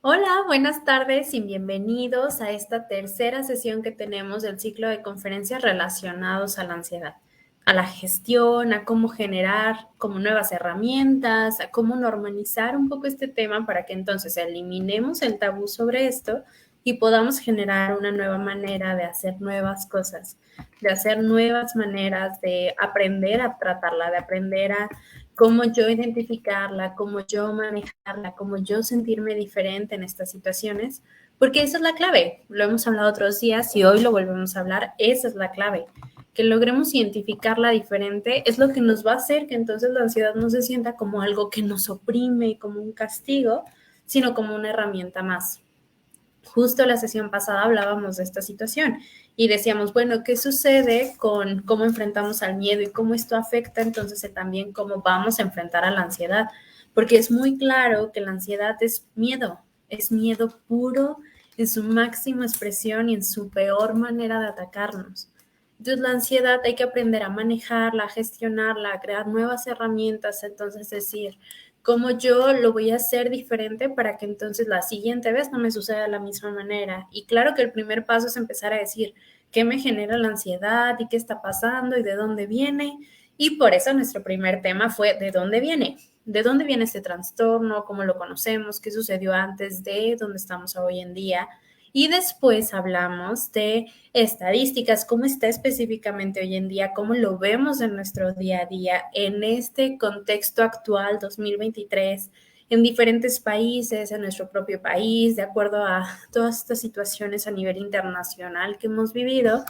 Hola, buenas tardes y bienvenidos a esta tercera sesión que tenemos del ciclo de conferencias relacionados a la ansiedad, a la gestión, a cómo generar como nuevas herramientas, a cómo normalizar un poco este tema para que entonces eliminemos el tabú sobre esto y podamos generar una nueva manera de hacer nuevas cosas, de hacer nuevas maneras de aprender a tratarla, de aprender a cómo yo identificarla, cómo yo manejarla, cómo yo sentirme diferente en estas situaciones, porque esa es la clave. Lo hemos hablado otros días y hoy lo volvemos a hablar. Esa es la clave. Que logremos identificarla diferente es lo que nos va a hacer que entonces la ansiedad no se sienta como algo que nos oprime, como un castigo, sino como una herramienta más. Justo la sesión pasada hablábamos de esta situación y decíamos, bueno, ¿qué sucede con cómo enfrentamos al miedo y cómo esto afecta entonces también cómo vamos a enfrentar a la ansiedad? Porque es muy claro que la ansiedad es miedo puro en su máxima expresión y en su peor manera de atacarnos. Entonces la ansiedad hay que aprender a manejarla, a gestionarla, a crear nuevas herramientas, entonces decir, cómo yo lo voy a hacer diferente para que entonces la siguiente vez no me suceda de la misma manera. Y claro que el primer paso es empezar a decir qué me genera la ansiedad y qué está pasando y de dónde viene. Y por eso nuestro primer tema fue de dónde viene. ¿De dónde viene este trastorno? ¿Cómo lo conocemos? ¿Qué sucedió antes de dónde estamos hoy en día? Y después hablamos de estadísticas, cómo está específicamente hoy en día, cómo lo vemos en nuestro día a día, en este contexto actual 2023, en diferentes países, en nuestro propio país, de acuerdo a todas estas situaciones a nivel internacional que hemos vivido.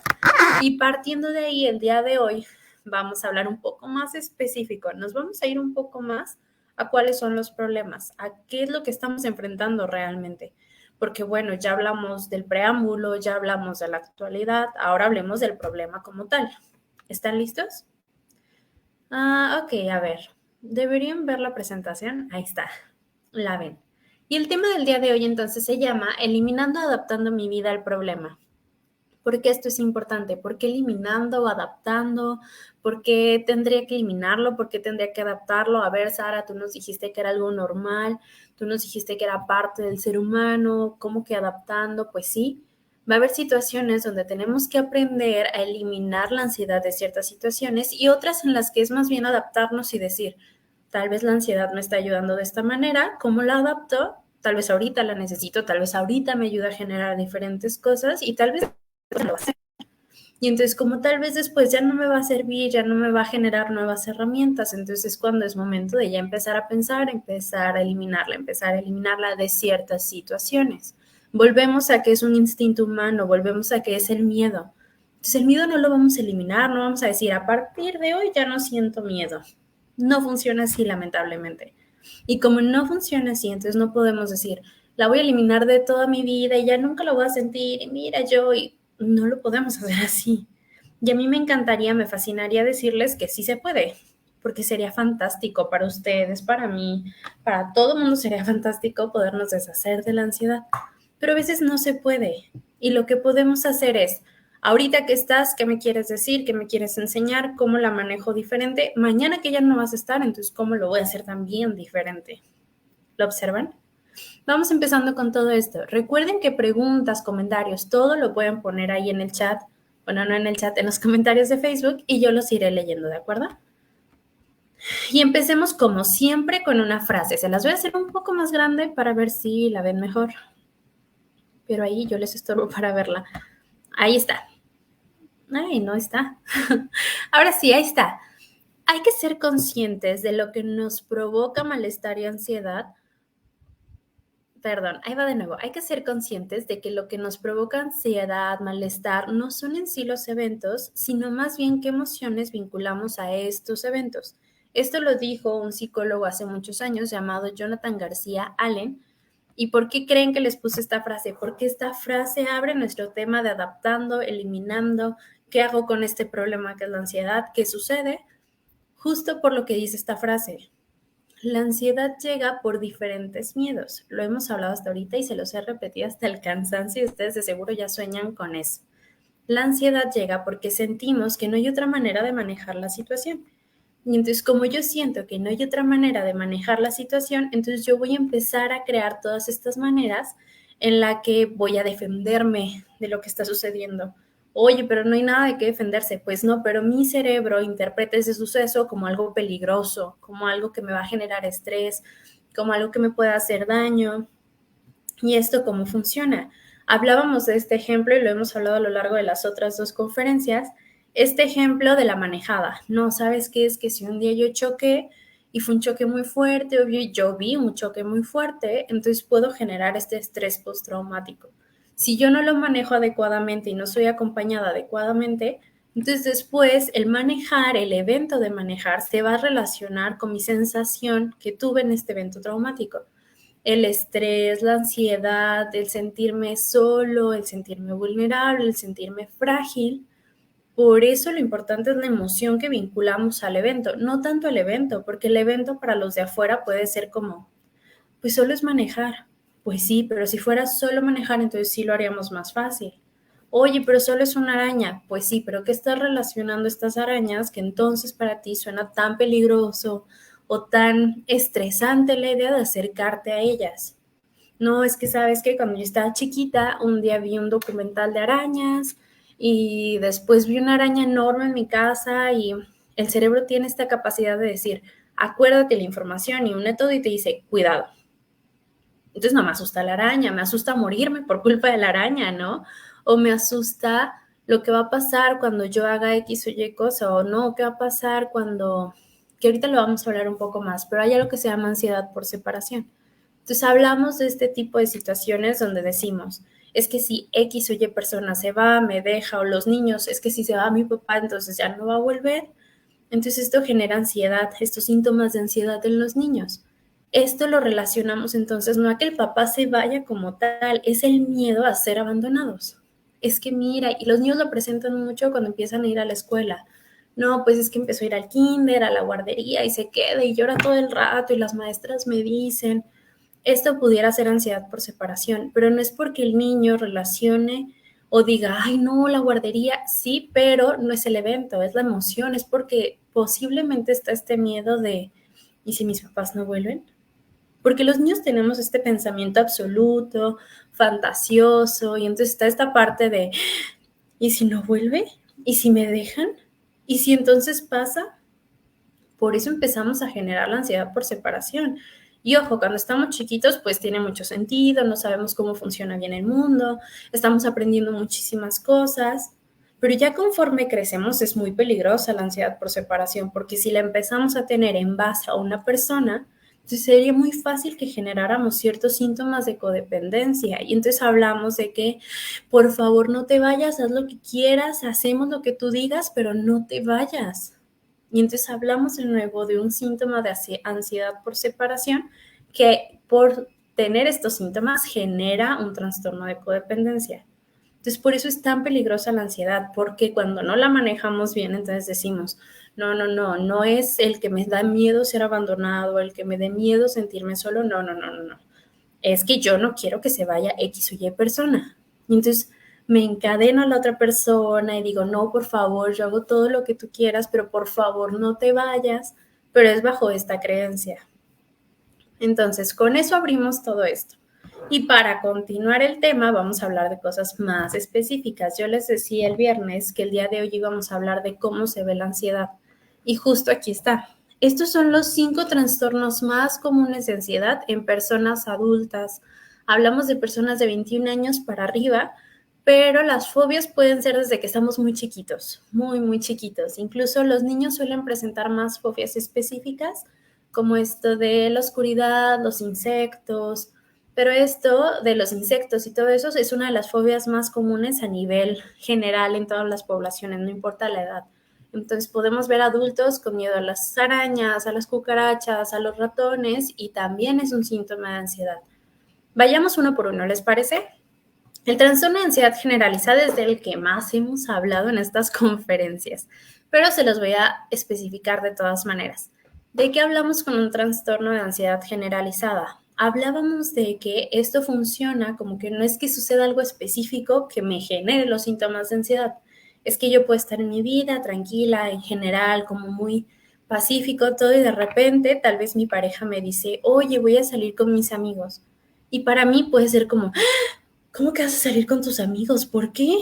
Y partiendo de ahí, el día de hoy vamos a hablar un poco más específico, nos vamos a ir un poco más a cuáles son los problemas, a qué es lo que estamos enfrentando realmente. Porque bueno, ya hablamos del preámbulo, ya hablamos de la actualidad, ahora hablemos del problema como tal. ¿Están listos? Ok, a ver. Deberían ver la presentación. Ahí está. La ven. Y el tema del día de hoy entonces se llama Eliminando, adaptando mi vida al problema. ¿Por qué esto es importante? ¿Por qué eliminando o adaptando? ¿Por qué tendría que eliminarlo? ¿Por qué tendría que adaptarlo? A ver, Sara, tú nos dijiste que era algo normal, tú nos dijiste que era parte del ser humano, ¿cómo que adaptando? Pues sí, va a haber situaciones donde tenemos que aprender a eliminar la ansiedad de ciertas situaciones y otras en las que es más bien adaptarnos y decir, tal vez la ansiedad me está ayudando de esta manera, ¿cómo la adapto? Tal vez ahorita la necesito, tal vez ahorita me ayuda a generar diferentes cosas y tal vez no lo va a hacer. Y entonces, como tal vez después ya no me va a servir, ya no me va a generar nuevas herramientas, entonces es cuando es momento de ya empezar a pensar, empezar a eliminarla de ciertas situaciones. Volvemos a que es un instinto humano, volvemos a que es el miedo. Entonces, el miedo no lo vamos a eliminar, no vamos a decir, a partir de hoy ya no siento miedo. No funciona así, lamentablemente. Y como no funciona así, entonces no podemos decir, la voy a eliminar de toda mi vida y ya nunca lo voy a sentir, y mira yo, y no lo podemos hacer así. Y a mí me encantaría, me fascinaría decirles que sí se puede, porque sería fantástico para ustedes, para mí, para todo el mundo sería fantástico podernos deshacer de la ansiedad, pero a veces no se puede. Y lo que podemos hacer es, ahorita que estás, ¿qué me quieres decir? ¿Qué me quieres enseñar? ¿Cómo la manejo diferente? Mañana que ya no vas a estar, entonces, ¿cómo lo voy a hacer también diferente? ¿Lo observan? Vamos empezando con todo esto. Recuerden que preguntas, comentarios, todo lo pueden poner ahí en el chat. Bueno, no en el chat, en los comentarios de Facebook y yo los iré leyendo, ¿de acuerdo? Y empecemos como siempre con una frase. Se las voy a hacer un poco más grande para ver si la ven mejor. Pero ahí yo les estorbo para verla. Ahí está. Ay, no está. Ahora sí, ahí está. Hay que ser conscientes de lo que nos provoca malestar y ansiedad. Perdón, ahí va de nuevo. Hay que ser conscientes de que lo que nos provoca ansiedad, malestar, no son en sí los eventos, sino más bien qué emociones vinculamos a estos eventos. Esto lo dijo un psicólogo hace muchos años llamado Jonathan García Allen. ¿Y por qué creen que les puse esta frase? Porque esta frase abre nuestro tema de adaptando, eliminando, qué hago con este problema que es la ansiedad, qué sucede, justo por lo que dice esta frase. La ansiedad llega por diferentes miedos. Lo hemos hablado hasta ahorita y se los he repetido hasta el cansancio y ustedes de seguro ya sueñan con eso. La ansiedad llega porque sentimos que no hay otra manera de manejar la situación. Y entonces, como yo siento que no hay otra manera de manejar la situación, entonces yo voy a empezar a crear todas estas maneras en la que voy a defenderme de lo que está sucediendo. Oye, pero no hay nada de qué defenderse. Pues no, pero mi cerebro interpreta ese suceso como algo peligroso, como algo que me va a generar estrés, como algo que me pueda hacer daño. ¿Y esto cómo funciona? Hablábamos de este ejemplo y lo hemos hablado a lo largo de las otras dos conferencias. Este ejemplo de la manejada. No, ¿sabes qué? Es que si un día yo choqué y fue un choque muy fuerte, o yo vi un choque muy fuerte, entonces puedo generar este estrés postraumático. Si yo no lo manejo adecuadamente y no soy acompañada adecuadamente, entonces después el manejar, el evento de manejar, se va a relacionar con mi sensación que tuve en este evento traumático. El estrés, la ansiedad, el sentirme solo, el sentirme vulnerable, el sentirme frágil. Por eso lo importante es la emoción que vinculamos al evento, no tanto el evento, porque el evento para los de afuera puede ser como, pues solo es manejar. Pues sí, pero si fuera solo manejar, entonces sí lo haríamos más fácil. Oye, pero solo es una araña. Pues sí, pero ¿qué estás relacionando estas arañas que entonces para ti suena tan peligroso o tan estresante la idea de acercarte a ellas? No, es que sabes que cuando yo estaba chiquita, un día vi un documental de arañas y después vi una araña enorme en mi casa y el cerebro tiene esta capacidad de decir, acuérdate la información y un método y te dice, cuidado. Entonces no me asusta la araña, me asusta morirme por culpa de la araña, ¿no? O me asusta lo que va a pasar cuando yo haga X o Y cosa, o no, qué va a pasar cuando, que ahorita lo vamos a hablar un poco más, pero hay algo que se llama ansiedad por separación. Entonces hablamos de este tipo de situaciones donde decimos, es que si X o Y persona se va, me deja, o los niños, es que si se va mi papá, entonces ya no va a volver. Entonces esto genera ansiedad, estos síntomas de ansiedad en los niños. Esto lo relacionamos entonces no a que el papá se vaya como tal, es el miedo a ser abandonados. Es que mira, y los niños lo presentan mucho cuando empiezan a ir a la escuela. No, pues es que empezó a ir al kinder, a la guardería y se queda y llora todo el rato y las maestras me dicen, esto pudiera ser ansiedad por separación, pero no es porque el niño relacione o diga, ay, no, la guardería, sí, pero no es el evento, es la emoción, es porque posiblemente está este miedo de, ¿y si mis papás no vuelven? Porque los niños tenemos este pensamiento absoluto, fantasioso, y entonces está esta parte de, ¿y si no vuelve? ¿Y si me dejan? ¿Y si entonces pasa? Por eso empezamos a generar la ansiedad por separación. Y ojo, cuando estamos chiquitos, pues tiene mucho sentido, no sabemos cómo funciona bien el mundo, estamos aprendiendo muchísimas cosas, pero ya conforme crecemos es muy peligrosa la ansiedad por separación, porque si la empezamos a tener en base a una persona, entonces sería muy fácil que generáramos ciertos síntomas de codependencia. Y entonces hablamos de que, por favor, no te vayas, haz lo que quieras, hacemos lo que tú digas, pero no te vayas. Y entonces hablamos de nuevo de un síntoma de ansiedad por separación que por tener estos síntomas genera un trastorno de codependencia. Entonces por eso es tan peligrosa la ansiedad, porque cuando no la manejamos bien, entonces decimos, no, no, no, no es el que me da miedo ser abandonado, el que me dé miedo sentirme solo, no, no, no, no, no. Es que yo no quiero que se vaya X o Y persona. Y entonces me encadeno a la otra persona y digo, no, por favor, yo hago todo lo que tú quieras, pero por favor no te vayas, pero es bajo esta creencia. Entonces, con eso abrimos todo esto. Y para continuar el tema, vamos a hablar de cosas más específicas. Yo les decía el viernes que el día de hoy íbamos a hablar de cómo se ve la ansiedad. Y justo aquí está. Estos son los 5 trastornos más comunes de ansiedad en personas adultas. Hablamos de personas de 21 años para arriba, pero las fobias pueden ser desde que estamos muy chiquitos, muy, muy chiquitos. Incluso los niños suelen presentar más fobias específicas, como esto de la oscuridad, los insectos, pero esto de los insectos y todo eso es una de las fobias más comunes a nivel general en todas las poblaciones, no importa la edad. Entonces podemos ver adultos con miedo a las arañas, a las cucarachas, a los ratones y también es un síntoma de ansiedad. Vayamos uno por uno, ¿les parece? El trastorno de ansiedad generalizada es del que más hemos hablado en estas conferencias, pero se los voy a especificar de todas maneras. ¿De qué hablamos con un trastorno de ansiedad generalizada? Hablábamos de que esto funciona como que no es que suceda algo específico que me genere los síntomas de ansiedad. Es que yo puedo estar en mi vida tranquila, en general, como muy, pacífico todo y de repente tal vez mi pareja me dice, oye, voy a salir con mis amigos. Y para mí puede ser como, ¿cómo que vas a salir con tus amigos? ¿Por qué?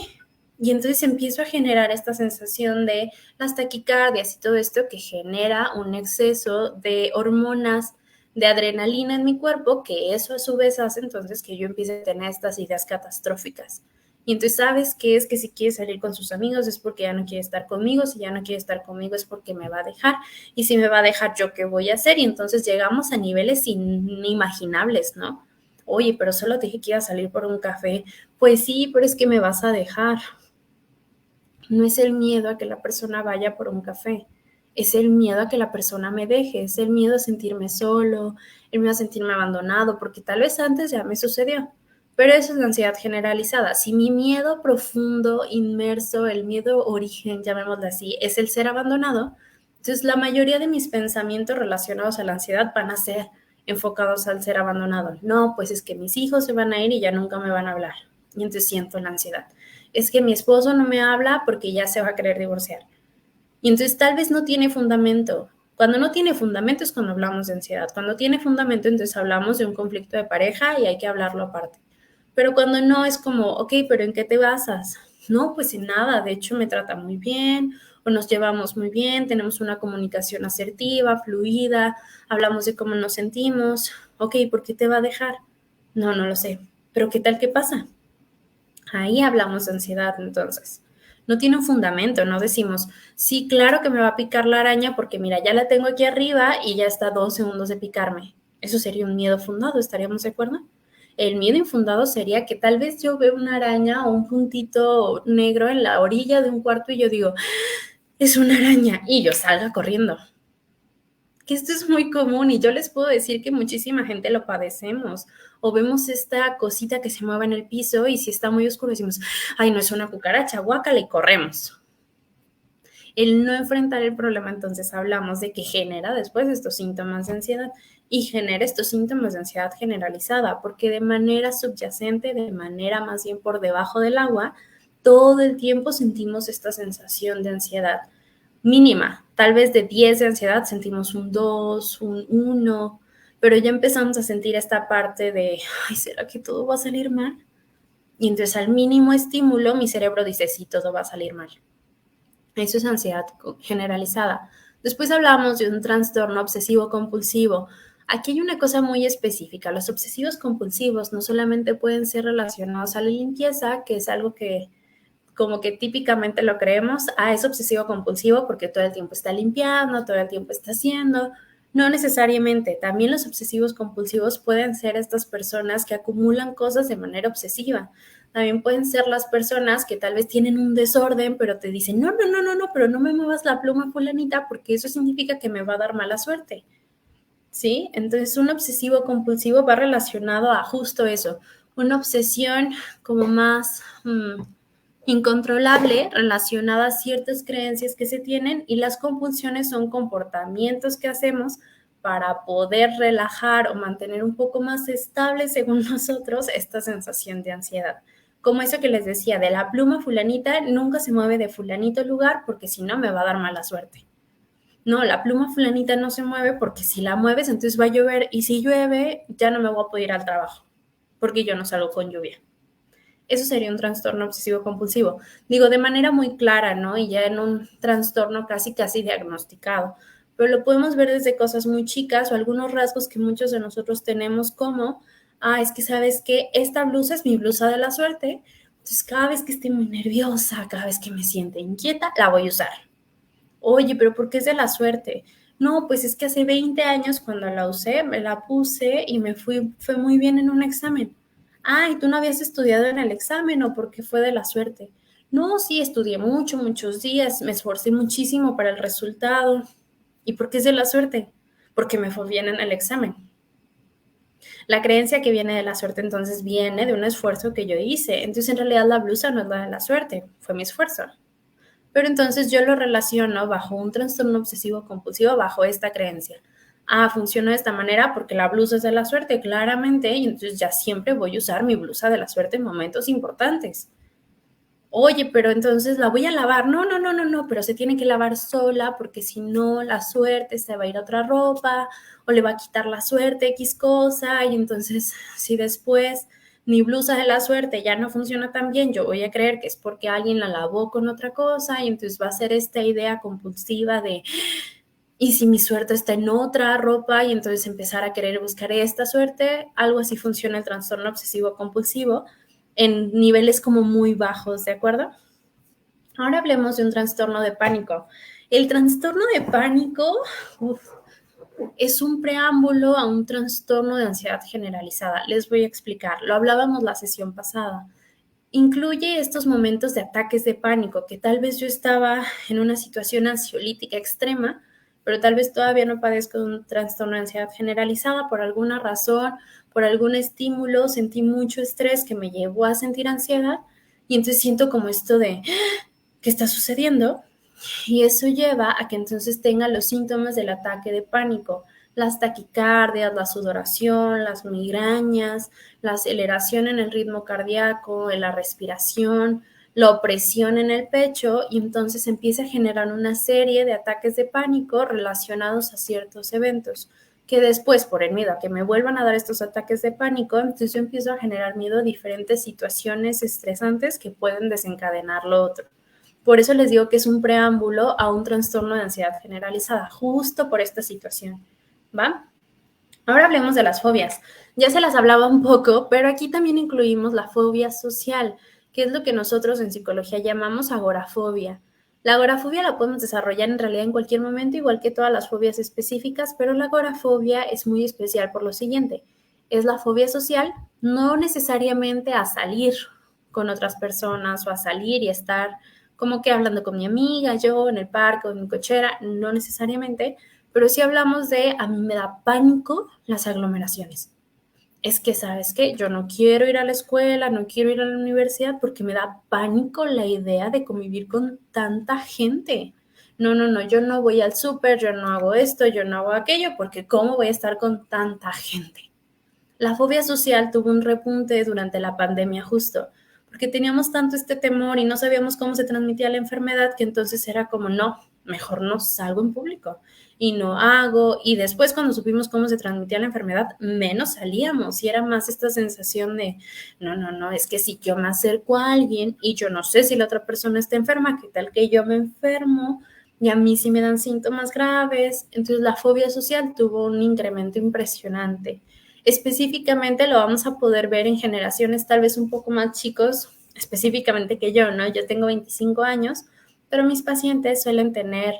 Y entonces empiezo a generar esta sensación de las taquicardias y todo esto que genera un exceso de hormonas, de adrenalina en mi cuerpo, que eso a su vez hace entonces que yo empiece a tener estas ideas catastróficas. Y entonces sabes qué es que si quiere salir con sus amigos es porque ya no quiere estar conmigo, si ya no quiere estar conmigo es porque me va a dejar, y si me va a dejar yo qué voy a hacer, y entonces llegamos a niveles inimaginables, ¿no? Oye, pero solo te dije que iba a salir por un café. Pues sí, pero es que me vas a dejar. No es el miedo a que la persona vaya por un café, es el miedo a que la persona me deje, es el miedo a sentirme solo, el miedo a sentirme abandonado, porque tal vez antes ya me sucedió, pero eso es la ansiedad generalizada. Si mi miedo profundo, inmerso, el miedo origen, llamémoslo así, es el ser abandonado, entonces la mayoría de mis pensamientos relacionados a la ansiedad van a ser enfocados al ser abandonado. No, pues es que mis hijos se van a ir y ya nunca me van a hablar. Y entonces siento la ansiedad. Es que mi esposo no me habla porque ya se va a querer divorciar. Y entonces tal vez no tiene fundamento. Cuando no tiene fundamento es cuando hablamos de ansiedad. Cuando tiene fundamento, entonces hablamos de un conflicto de pareja y hay que hablarlo aparte. Pero cuando no es como, ok, pero ¿en qué te basas? No, pues en nada. De hecho, me trata muy bien o nos llevamos muy bien, tenemos una comunicación asertiva, fluida, hablamos de cómo nos sentimos. Ok, ¿por qué te va a dejar? No, no lo sé. Pero ¿qué tal que pasa? Ahí hablamos de ansiedad, entonces. No tiene un fundamento, no decimos, sí, claro que me va a picar la araña porque mira, ya la tengo aquí arriba y ya está a 2 segundos de picarme. Eso sería un miedo fundado, ¿estaríamos de acuerdo? El miedo infundado sería que tal vez yo veo una araña o un puntito negro en la orilla de un cuarto y yo digo, es una araña, y yo salga corriendo. Que esto es muy común y yo les puedo decir que muchísima gente lo padecemos o vemos esta cosita que se mueve en el piso y si está muy oscuro decimos, ay, no es una cucaracha, guácala y corremos. El no enfrentar el problema, entonces hablamos de que genera después estos síntomas de ansiedad y genera estos síntomas de ansiedad generalizada, porque de manera subyacente, de manera más bien por debajo del agua, todo el tiempo sentimos esta sensación de ansiedad mínima. Tal vez de 10 de ansiedad sentimos un 2, un 1, pero ya empezamos a sentir esta parte de, ay, ¿será que todo va a salir mal? Y entonces al mínimo estímulo mi cerebro dice, sí, todo va a salir mal. Eso es ansiedad generalizada. Después hablamos de un trastorno obsesivo compulsivo. Aquí hay una cosa muy específica. Los obsesivos compulsivos no solamente pueden ser relacionados a la limpieza, que es algo que como que típicamente lo creemos, es obsesivo compulsivo porque todo el tiempo está limpiando, todo el tiempo está haciendo. No necesariamente. También los obsesivos compulsivos pueden ser estas personas que acumulan cosas de manera obsesiva. También pueden ser las personas que tal vez tienen un desorden, pero te dicen, no, no, no, no, no, pero no me muevas la pluma fulanita porque eso significa que me va a dar mala suerte. ¿Sí? Entonces, un obsesivo compulsivo va relacionado a justo eso, una obsesión como más incontrolable relacionada a ciertas creencias que se tienen y las compulsiones son comportamientos que hacemos para poder relajar o mantener un poco más estable, según nosotros, esta sensación de ansiedad. Como eso que les decía, de la pluma fulanita nunca se mueve de fulanito lugar porque si no me va a dar mala suerte. No, la pluma fulanita no se mueve porque si la mueves entonces va a llover y si llueve ya no me voy a poder ir al trabajo porque yo no salgo con lluvia. Eso sería un trastorno obsesivo compulsivo. Digo, de manera muy clara, ¿no? Y ya en un trastorno casi, casi diagnosticado. Pero lo podemos ver desde cosas muy chicas o algunos rasgos que muchos de nosotros tenemos como, es que sabes que esta blusa es mi blusa de la suerte. Entonces, cada vez que esté muy nerviosa, cada vez que me siente inquieta, la voy a usar. Oye, pero ¿por qué es de la suerte? No, pues es que hace 20 años cuando la usé, me la puse y fue muy bien en un examen. ¿Y tú no habías estudiado en el examen o porque fue de la suerte? No, sí, estudié mucho, muchos días, me esforcé muchísimo para el resultado. ¿Y por qué es de la suerte? Porque me fue bien en el examen. La creencia que viene de la suerte entonces viene de un esfuerzo que yo hice. Entonces en realidad la blusa no es la de la suerte, fue mi esfuerzo. Pero entonces yo lo relaciono bajo un trastorno obsesivo compulsivo, bajo esta creencia. Funciona de esta manera porque la blusa es de la suerte, claramente, y entonces ya siempre voy a usar mi blusa de la suerte en momentos importantes. Oye, pero entonces la voy a lavar. No, no, no, no, no, pero se tiene que lavar sola porque si no, la suerte se va a ir a otra ropa o le va a quitar la suerte X cosa. Y entonces, si después mi blusa de la suerte ya no funciona tan bien, yo voy a creer que es porque alguien la lavó con otra cosa y entonces va a ser esta idea compulsiva de, ¿y si mi suerte está en otra ropa? Y entonces empezar a querer buscar esta suerte. Algo así funciona el trastorno obsesivo compulsivo en niveles como muy bajos, ¿de acuerdo? Ahora hablemos de un trastorno de pánico. El trastorno de pánico uf, es un preámbulo a un trastorno de ansiedad generalizada. Les voy a explicar. Lo hablábamos la sesión pasada. Incluye estos momentos de ataques de pánico, que tal vez yo estaba en una situación ansiolítica extrema, pero tal vez todavía no padezco de un trastorno de ansiedad generalizada por alguna razón, por algún estímulo, sentí mucho estrés que me llevó a sentir ansiedad y entonces siento como esto de ¿qué está sucediendo? Y eso lleva a que entonces tenga los síntomas del ataque de pánico, las taquicardias, la sudoración, las migrañas, la aceleración en el ritmo cardíaco, en la respiración, la opresión en el pecho y entonces empieza a generar una serie de ataques de pánico relacionados a ciertos eventos que después, por el miedo a que me vuelvan a dar estos ataques de pánico, entonces yo empiezo a generar miedo a diferentes situaciones estresantes que pueden desencadenar lo otro. Por eso les digo que es un preámbulo a un trastorno de ansiedad generalizada, justo por esta situación, ¿va? Ahora hablemos de las fobias. Ya se las hablaba un poco, pero aquí también incluimos la fobia social, que es lo que nosotros en psicología llamamos agorafobia. La agorafobia la podemos desarrollar en realidad en cualquier momento, igual que todas las fobias específicas, pero la agorafobia es muy especial por lo siguiente. Es la fobia social, no necesariamente a salir con otras personas o a salir y estar como que hablando con mi amiga, yo en el parque o en mi cochera, no necesariamente, pero sí hablamos de a mí me da pánico las aglomeraciones. Es que, ¿sabes qué? Yo no quiero ir a la escuela, no quiero ir a la universidad porque me da pánico la idea de convivir con tanta gente. No, no, no, yo no voy al súper, yo no hago esto, yo no hago aquello, porque ¿cómo voy a estar con tanta gente? La fobia social tuvo un repunte durante la pandemia justo, porque teníamos tanto este temor y no sabíamos cómo se transmitía la enfermedad que entonces era como, no, mejor no salgo en público y no hago. Y después cuando supimos cómo se transmitía la enfermedad, menos salíamos y era más esta sensación de, no, no, no, es que si yo me acerco a alguien y yo no sé si la otra persona está enferma, ¿qué tal que yo me enfermo? Y a mí sí me dan síntomas graves. Entonces la fobia social tuvo un incremento impresionante. Específicamente lo vamos a poder ver en generaciones tal vez un poco más chicos, específicamente que yo, ¿no? Yo tengo 25 años, pero mis pacientes suelen tener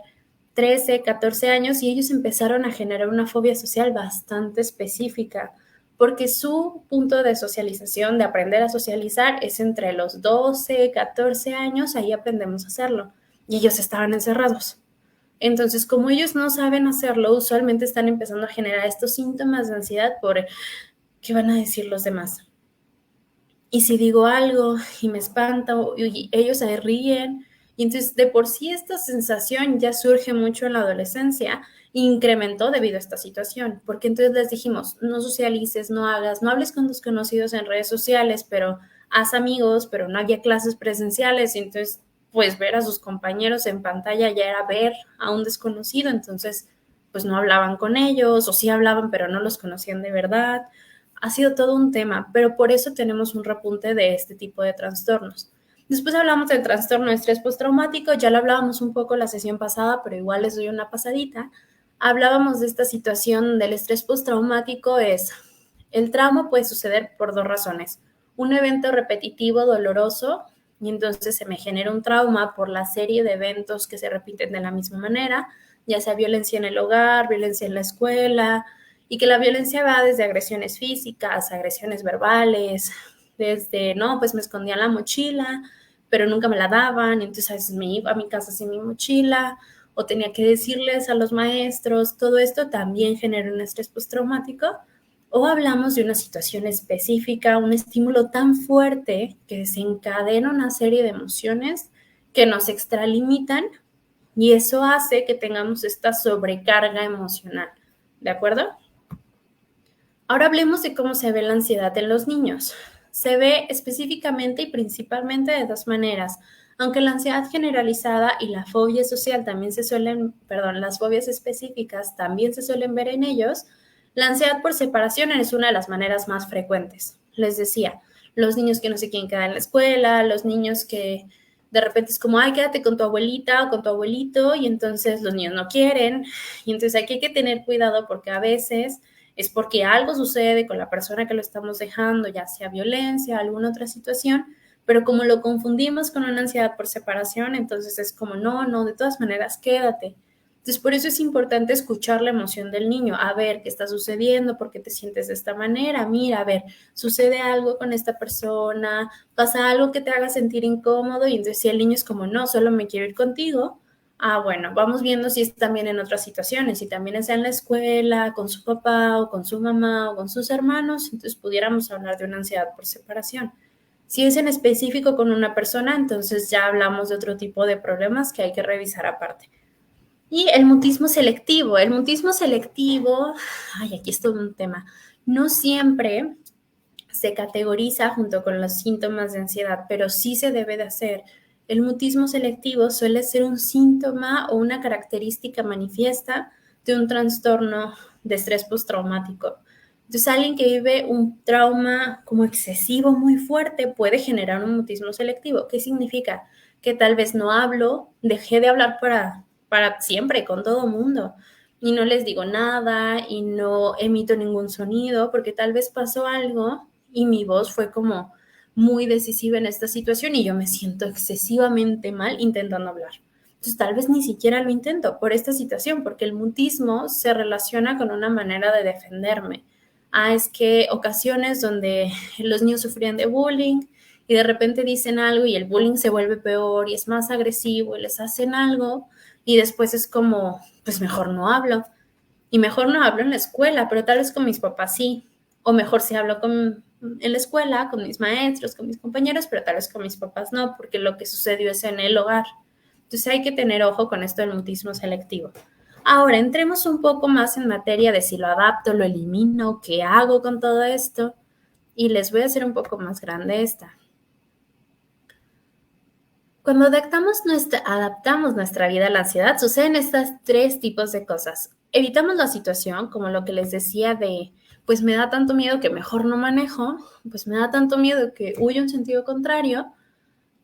13, 14 años y ellos empezaron a generar una fobia social bastante específica, porque su punto de socialización, de aprender a socializar, es entre los 12, 14 años, ahí aprendemos a hacerlo. Y ellos estaban encerrados. Entonces, como ellos no saben hacerlo, usualmente están empezando a generar estos síntomas de ansiedad por qué van a decir los demás. Y si digo algo y me espanta, y ellos se ríen, y entonces de por sí esta sensación ya surge mucho en la adolescencia, incrementó debido a esta situación, porque entonces les dijimos, no socialices, no hagas, no hables con tus conocidos en redes sociales, pero haz amigos, pero no había clases presenciales, y entonces pues ver a sus compañeros en pantalla ya era ver a un desconocido, entonces pues no hablaban con ellos, o sí hablaban, pero no los conocían de verdad. Ha sido todo un tema, pero por eso tenemos un repunte de este tipo de trastornos. Después hablamos del trastorno de estrés postraumático, ya lo hablábamos un poco la sesión pasada, pero igual les doy una pasadita. Hablábamos de esta situación del estrés postraumático es, el trauma puede suceder por dos razones. Un evento repetitivo, doloroso, y entonces se me genera un trauma por la serie de eventos que se repiten de la misma manera, ya sea violencia en el hogar, violencia en la escuela, y que la violencia va desde agresiones físicas, agresiones verbales, desde, no, pues me escondían la mochila, pero nunca me la daban, entonces a veces me iba a mi casa sin mi mochila, o tenía que decirles a los maestros, todo esto también genera un estrés postraumático, o hablamos de una situación específica, un estímulo tan fuerte que desencadena una serie de emociones que nos extralimitan y eso hace que tengamos esta sobrecarga emocional, ¿de acuerdo? Ahora hablemos de cómo se ve la ansiedad en los niños. Se ve específicamente y principalmente de dos maneras. Aunque la ansiedad generalizada y la fobia social también se suelen, perdón, las fobias específicas también se suelen ver en ellos, la ansiedad por separación es una de las maneras más frecuentes. Les decía, los niños que no se quieren quedar en la escuela, los niños que de repente es como, ay, quédate con tu abuelita o con tu abuelito, y entonces los niños no quieren, y entonces aquí hay que tener cuidado porque a veces es porque algo sucede con la persona que lo estamos dejando, ya sea violencia, alguna otra situación, pero como lo confundimos con una ansiedad por separación, entonces es como, no, no, de todas maneras, quédate. Entonces, por eso es importante escuchar la emoción del niño, a ver qué está sucediendo, por qué te sientes de esta manera, mira, a ver, sucede algo con esta persona, pasa algo que te haga sentir incómodo, y entonces si el niño es como, no, solo me quiero ir contigo, ah, bueno, vamos viendo si es también en otras situaciones, si también es en la escuela, con su papá o con su mamá o con sus hermanos, entonces pudiéramos hablar de una ansiedad por separación. Si es en específico con una persona, entonces ya hablamos de otro tipo de problemas que hay que revisar aparte. Y el mutismo selectivo, ay, aquí es todo un tema, no siempre se categoriza junto con los síntomas de ansiedad, pero sí se debe de hacer. El mutismo selectivo suele ser un síntoma o una característica manifiesta de un trastorno de estrés postraumático. Entonces, alguien que vive un trauma como excesivo muy fuerte puede generar un mutismo selectivo. ¿Qué significa? Que tal vez no hablo, dejé de hablar para siempre con todo mundo y no les digo nada y no emito ningún sonido porque tal vez pasó algo y mi voz fue como muy decisiva en esta situación y yo me siento excesivamente mal intentando hablar. Entonces tal vez ni siquiera lo intento por esta situación, porque el mutismo se relaciona con una manera de defenderme. Ah, es que ocasiones donde los niños sufrían de bullying y de repente dicen algo y el bullying se vuelve peor y es más agresivo y les hacen algo y después es como, pues mejor no hablo. Y mejor no hablo en la escuela, pero tal vez con mis papás sí. O mejor si hablo en la escuela, con mis maestros, con mis compañeros, pero tal vez con mis papás no, porque lo que sucedió es en el hogar. Entonces hay que tener ojo con esto del mutismo selectivo. Ahora, entremos un poco más en materia de si lo adapto, lo elimino, qué hago con todo esto. Y les voy a hacer un poco más grande esta. Cuando adaptamos nuestra vida a la ansiedad, suceden estas tres tipos de cosas. Evitamos la situación, como lo que les decía de, pues me da tanto miedo que mejor no manejo, pues me da tanto miedo que huyo en sentido contrario,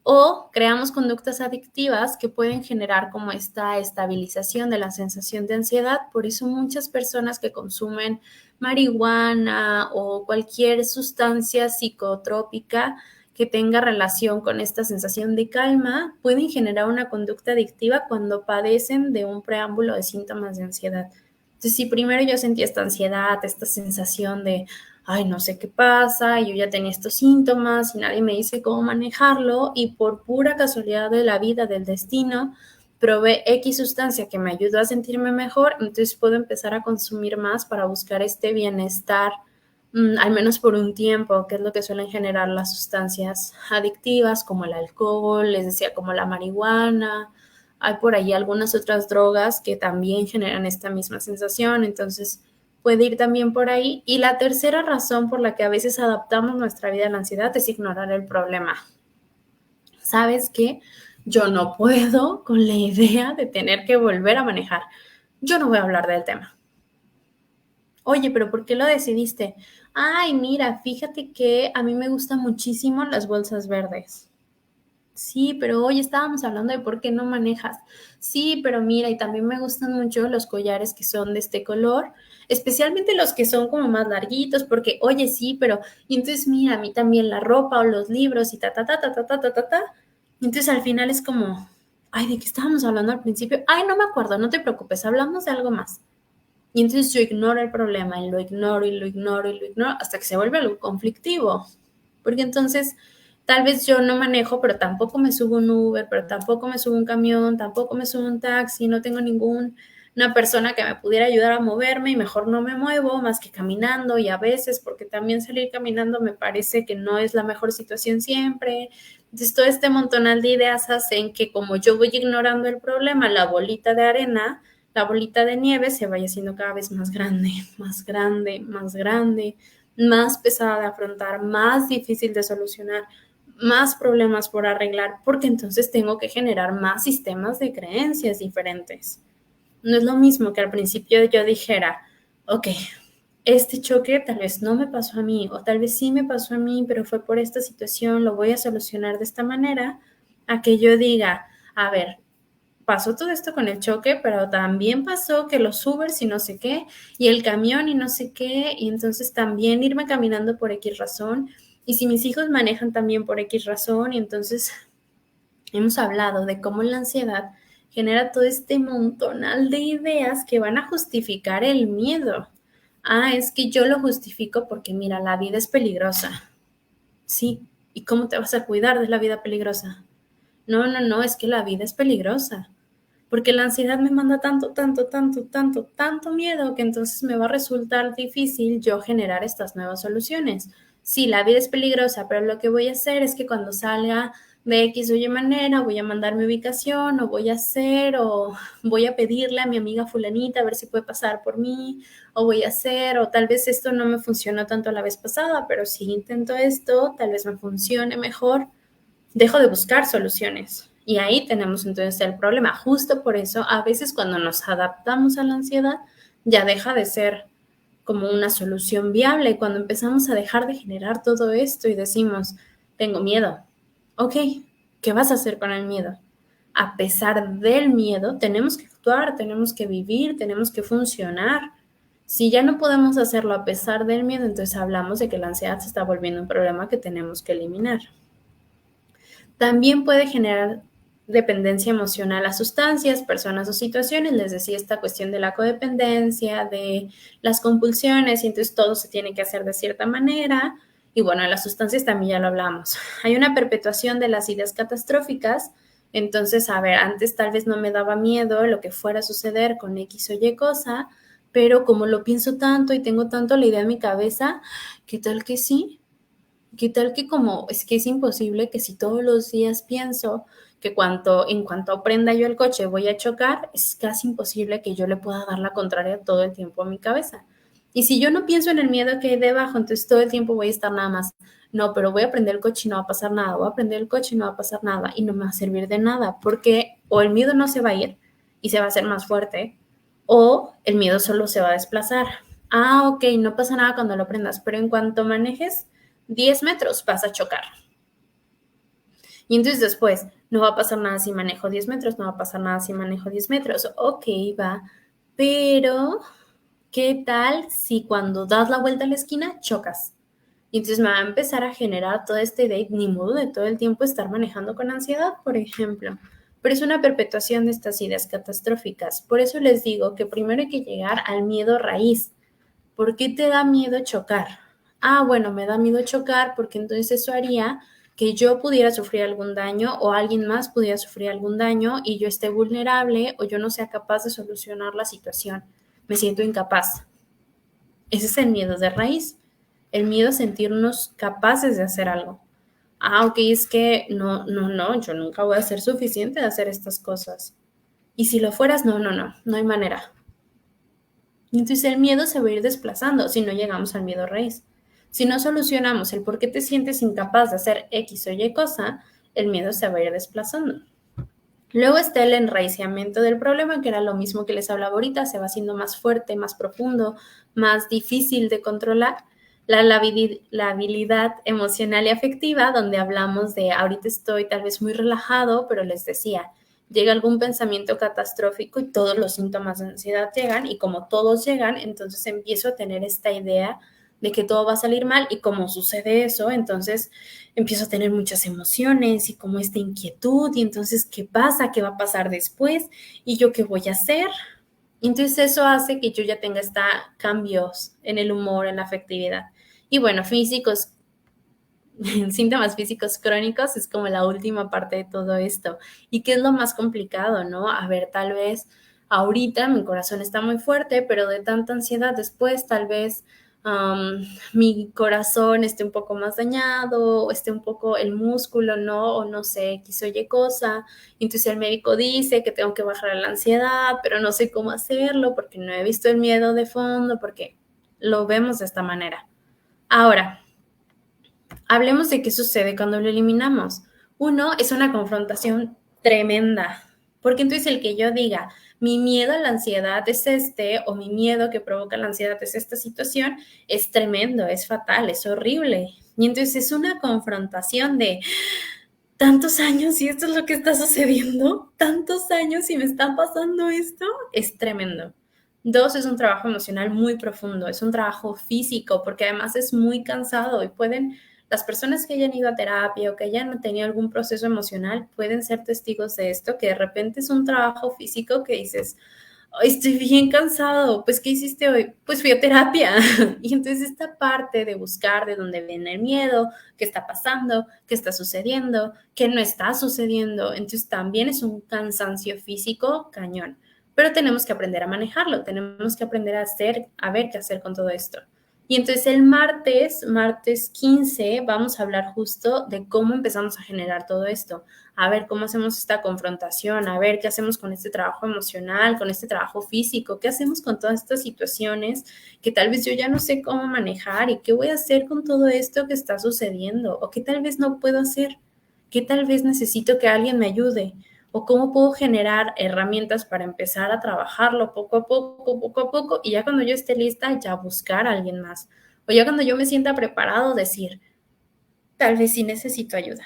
o creamos conductas adictivas que pueden generar como esta estabilización de la sensación de ansiedad. Por eso muchas personas que consumen marihuana o cualquier sustancia psicotrópica que tenga relación con esta sensación de calma pueden generar una conducta adictiva cuando padecen de un preámbulo de síntomas de ansiedad. Entonces, si primero yo sentía esta ansiedad, esta sensación de ay, no sé qué pasa, yo ya tenía estos síntomas y nadie me dice cómo manejarlo y por pura casualidad de la vida, del destino, probé X sustancia que me ayudó a sentirme mejor, entonces puedo empezar a consumir más para buscar este bienestar, al menos por un tiempo, que es lo que suelen generar las sustancias adictivas como el alcohol, les decía, como la marihuana. Hay por ahí algunas otras drogas que también generan esta misma sensación, entonces puede ir también por ahí. Y la tercera razón por la que a veces adaptamos nuestra vida a la ansiedad es ignorar el problema. ¿Sabes qué? Yo no puedo con la idea de tener que volver a manejar. Yo no voy a hablar del tema. Oye, pero ¿por qué lo decidiste? Ay, mira, fíjate que a mí me gustan muchísimo las bolsas verdes. Sí, pero hoy estábamos hablando de por qué no manejas. Sí, pero mira, y también me gustan mucho los collares que son de este color, especialmente los que son como más larguitos, porque, oye, sí, pero, y entonces mira, a mí también la ropa o los libros y ta, ta, ta, ta, ta, ta, ta, ta, ta. Y entonces al final es como, ay, ¿de qué estábamos hablando al principio? Ay, no me acuerdo, no te preocupes, hablamos de algo más. Y entonces yo ignoro el problema y lo ignoro y lo ignoro y lo ignoro hasta que se vuelve algo conflictivo. Porque entonces tal vez yo no manejo, pero tampoco me subo un Uber, pero tampoco me subo un camión, tampoco me subo un taxi, no tengo ninguna persona que me pudiera ayudar a moverme y mejor no me muevo más que caminando y a veces porque también salir caminando me parece que no es la mejor situación siempre. Entonces todo este montonal de ideas hacen que como yo voy ignorando el problema, la bolita de arena, la bolita de nieve se vaya haciendo cada vez más grande, más grande, más grande. más pesada de afrontar, más difícil de solucionar, más problemas por arreglar, porque entonces tengo que generar más sistemas de creencias diferentes. No es lo mismo que al principio yo dijera, ok, este choque tal vez no me pasó a mí, o tal vez sí me pasó a mí, pero fue por esta situación, lo voy a solucionar de esta manera, a que yo diga, a ver, pasó todo esto con el choque, pero también pasó que los Ubers y no sé qué, y el camión y no sé qué, y entonces también irme caminando por X razón, y si mis hijos manejan también por X razón, y entonces hemos hablado de cómo la ansiedad genera todo este montonal de ideas que van a justificar el miedo. Ah, es que yo lo justifico porque mira, la vida es peligrosa. Sí, ¿y cómo te vas a cuidar de la vida peligrosa? No, no, no, es que la vida es peligrosa. Porque la ansiedad me manda tanto, tanto, tanto, tanto, tanto miedo que entonces me va a resultar difícil yo generar estas nuevas soluciones. Sí, la vida es peligrosa, pero lo que voy a hacer es que cuando salga de X o Y manera, voy a mandar mi ubicación, o voy a hacer, o voy a pedirle a mi amiga fulanita a ver si puede pasar por mí, o voy a hacer, o tal vez esto no me funcionó tanto la vez pasada, pero si intento esto, tal vez me funcione mejor. Dejo de buscar soluciones. Y ahí tenemos entonces el problema. Justo por eso, a veces cuando nos adaptamos a la ansiedad, ya deja de ser como una solución viable. Cuando empezamos a dejar de generar todo esto y decimos, tengo miedo. Ok, ¿qué vas a hacer con el miedo? A pesar del miedo, tenemos que actuar, tenemos que vivir, tenemos que funcionar. Si ya no podemos hacerlo a pesar del miedo, entonces hablamos de que la ansiedad se está volviendo un problema que tenemos que eliminar. También puede generar dependencia emocional a sustancias, personas o situaciones. Les decía esta cuestión de la codependencia, de las compulsiones, y entonces todo se tiene que hacer de cierta manera. Y bueno, en las sustancias también ya lo hablamos. Hay una perpetuación de las ideas catastróficas. Entonces, a ver, antes tal vez no me daba miedo lo que fuera a suceder con X o Y cosa, pero como lo pienso tanto y tengo tanto la idea en mi cabeza, ¿qué tal que sí? ¿Qué tal que como es que es imposible que si todos los días pienso que en cuanto aprenda yo el coche voy a chocar, es casi imposible que yo le pueda dar la contraria todo el tiempo a mi cabeza? Y si yo no pienso en el miedo que hay debajo, entonces todo el tiempo voy a estar nada más, no, pero voy a aprender el coche y no va a pasar nada, voy a aprender el coche y no va a pasar nada y no me va a servir de nada, porque o el miedo no se va a ir y se va a hacer más fuerte, o el miedo solo se va a desplazar. Ah, ok, no pasa nada cuando lo aprendas, pero en cuanto manejes 10 metros vas a chocar. Y entonces después, no va a pasar nada si manejo 10 metros, no va a pasar nada si manejo 10 metros. Ok, va, pero ¿qué tal si cuando das la vuelta a la esquina chocas? Y entonces me va a empezar a generar toda esta idea, ni modo de todo el tiempo estar manejando con ansiedad, por ejemplo. Pero es una perpetuación de estas ideas catastróficas. Por eso les digo que primero hay que llegar al miedo raíz. ¿Por qué te da miedo chocar? Ah, bueno, me da miedo chocar porque entonces eso haría que yo pudiera sufrir algún daño o alguien más pudiera sufrir algún daño y yo esté vulnerable o yo no sea capaz de solucionar la situación. Me siento incapaz. Ese es el miedo de raíz. El miedo a sentirnos capaces de hacer algo. Ah, ok, es que no, no, no, yo nunca voy a ser suficiente de hacer estas cosas. Y si lo fueras, no, no, no, no hay manera. Y entonces el miedo se va a ir desplazando si no llegamos al miedo raíz. Si no solucionamos el por qué te sientes incapaz de hacer X o Y cosa, el miedo se va a ir desplazando. Luego está el enraizamiento del problema, que era lo mismo que les hablaba ahorita, se va haciendo más fuerte, más profundo, más difícil de controlar. La habilidad emocional y afectiva, donde hablamos de ahorita estoy tal vez muy relajado, pero les decía, llega algún pensamiento catastrófico y todos los síntomas de ansiedad llegan, y como todos llegan, entonces empiezo a tener esta idea de que todo va a salir mal, y como sucede eso, entonces empiezo a tener muchas emociones y como esta inquietud, y entonces, ¿qué pasa? ¿Qué va a pasar después? ¿Y yo qué voy a hacer? Y entonces eso hace que yo ya tenga estos cambios en el humor, en la afectividad. Y bueno, físicos, síntomas físicos crónicos es como la última parte de todo esto. ¿Y qué es lo más complicado, no? A ver, tal vez ahorita mi corazón está muy fuerte, pero de tanta ansiedad después tal vez mi corazón esté un poco más dañado, o esté un poco el músculo, ¿no? O no sé, X o Y cosa. Entonces el médico dice que tengo que bajar la ansiedad, pero no sé cómo hacerlo porque no he visto el miedo de fondo, porque lo vemos de esta manera. Ahora, hablemos de qué sucede cuando lo eliminamos. Uno, es una confrontación tremenda, porque entonces el que yo diga, mi miedo a la ansiedad es este, o mi miedo que provoca la ansiedad es esta situación, es tremendo, es fatal, es horrible. Y entonces es una confrontación de tantos años y esto es lo que está sucediendo, tantos años y me está pasando esto, es tremendo. Dos, es un trabajo emocional muy profundo, es un trabajo físico, porque además es muy cansado y pueden, las personas que hayan ido a terapia o que hayan tenido algún proceso emocional, pueden ser testigos de esto, que de repente es un trabajo físico que dices, estoy bien cansado, pues ¿qué hiciste hoy? Pues fui a terapia. Y entonces esta parte de buscar de dónde viene el miedo, qué está pasando, qué está sucediendo, qué no está sucediendo, entonces también es un cansancio físico cañón. Pero tenemos que aprender a manejarlo, tenemos que aprender a hacer, a ver qué hacer con todo esto. Y entonces el martes 15, vamos a hablar justo de cómo empezamos a generar todo esto, a ver cómo hacemos esta confrontación, a ver qué hacemos con este trabajo emocional, con este trabajo físico, qué hacemos con todas estas situaciones que tal vez yo ya no sé cómo manejar y qué voy a hacer con todo esto que está sucediendo o que tal vez no puedo hacer, que tal vez necesito que alguien me ayude o cómo puedo generar herramientas para empezar a trabajarlo poco a poco, y ya cuando yo esté lista, ya buscar a alguien más. O ya cuando yo me sienta preparado, decir, tal vez sí necesito ayuda,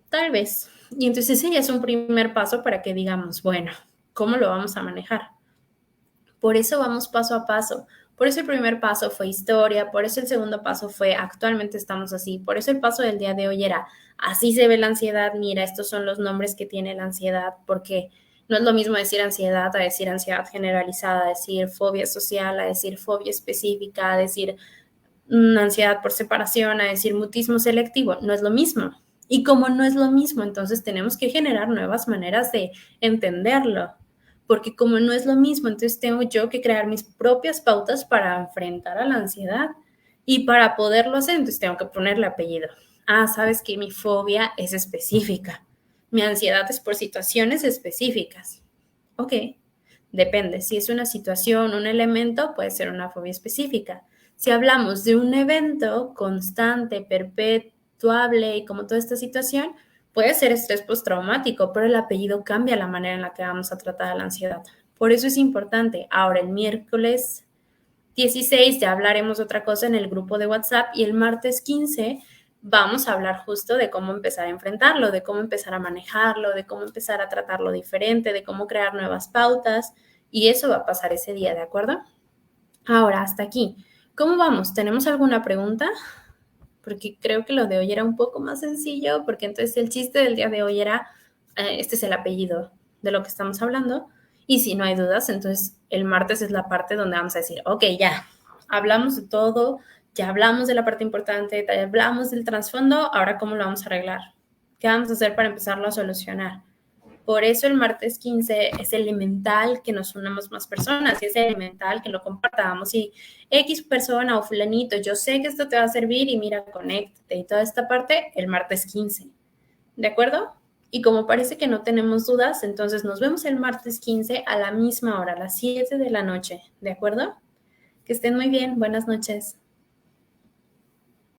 tal vez. Y entonces ese ya es un primer paso para que digamos, bueno, ¿cómo lo vamos a manejar? Por eso vamos paso a paso. Por eso el primer paso fue historia, por eso el segundo paso fue actualmente estamos así, por eso el paso del día de hoy era así se ve la ansiedad, mira, estos son los nombres que tiene la ansiedad, porque no es lo mismo decir ansiedad a decir ansiedad generalizada, a decir fobia social, a decir fobia específica, a decir ansiedad por separación, a decir mutismo selectivo, no es lo mismo. Y como no es lo mismo, entonces tenemos que generar nuevas maneras de entenderlo, porque como no es lo mismo, entonces tengo yo que crear mis propias pautas para enfrentar a la ansiedad y para poderlo hacer, entonces tengo que ponerle apellido. Ah, sabes que mi fobia es específica, mi ansiedad es por situaciones específicas. Ok, depende, si es una situación, un elemento, puede ser una fobia específica. Si hablamos de un evento constante, perpetuable y como toda esta situación, puede ser estrés postraumático, pero el apellido cambia la manera en la que vamos a tratar la ansiedad. Por eso es importante. Ahora, el miércoles 16 ya hablaremos de otra cosa en el grupo de WhatsApp y el martes 15 vamos a hablar justo de cómo empezar a enfrentarlo, de cómo empezar a manejarlo, de cómo empezar a tratarlo diferente, de cómo crear nuevas pautas y eso va a pasar ese día, ¿de acuerdo? Ahora, hasta aquí. ¿Cómo vamos? ¿Tenemos alguna pregunta? Porque creo que lo de hoy era un poco más sencillo, porque entonces el chiste del día de hoy era, este es el apellido de lo que estamos hablando, y si no hay dudas, entonces el martes es la parte donde vamos a decir, ok, ya, hablamos de todo, ya hablamos de la parte importante, ya hablamos del trasfondo, ahora cómo lo vamos a arreglar, qué vamos a hacer para empezarlo a solucionar. Por eso el martes 15 es elemental que nos unamos más personas y es elemental que lo compartamos y X persona o fulanito, yo sé que esto te va a servir y mira, conéctate y toda esta parte el martes 15. ¿De acuerdo? Y como parece que no tenemos dudas, entonces nos vemos el martes 15 a la misma hora, a las 7 de la noche. ¿De acuerdo? Que estén muy bien. Buenas noches.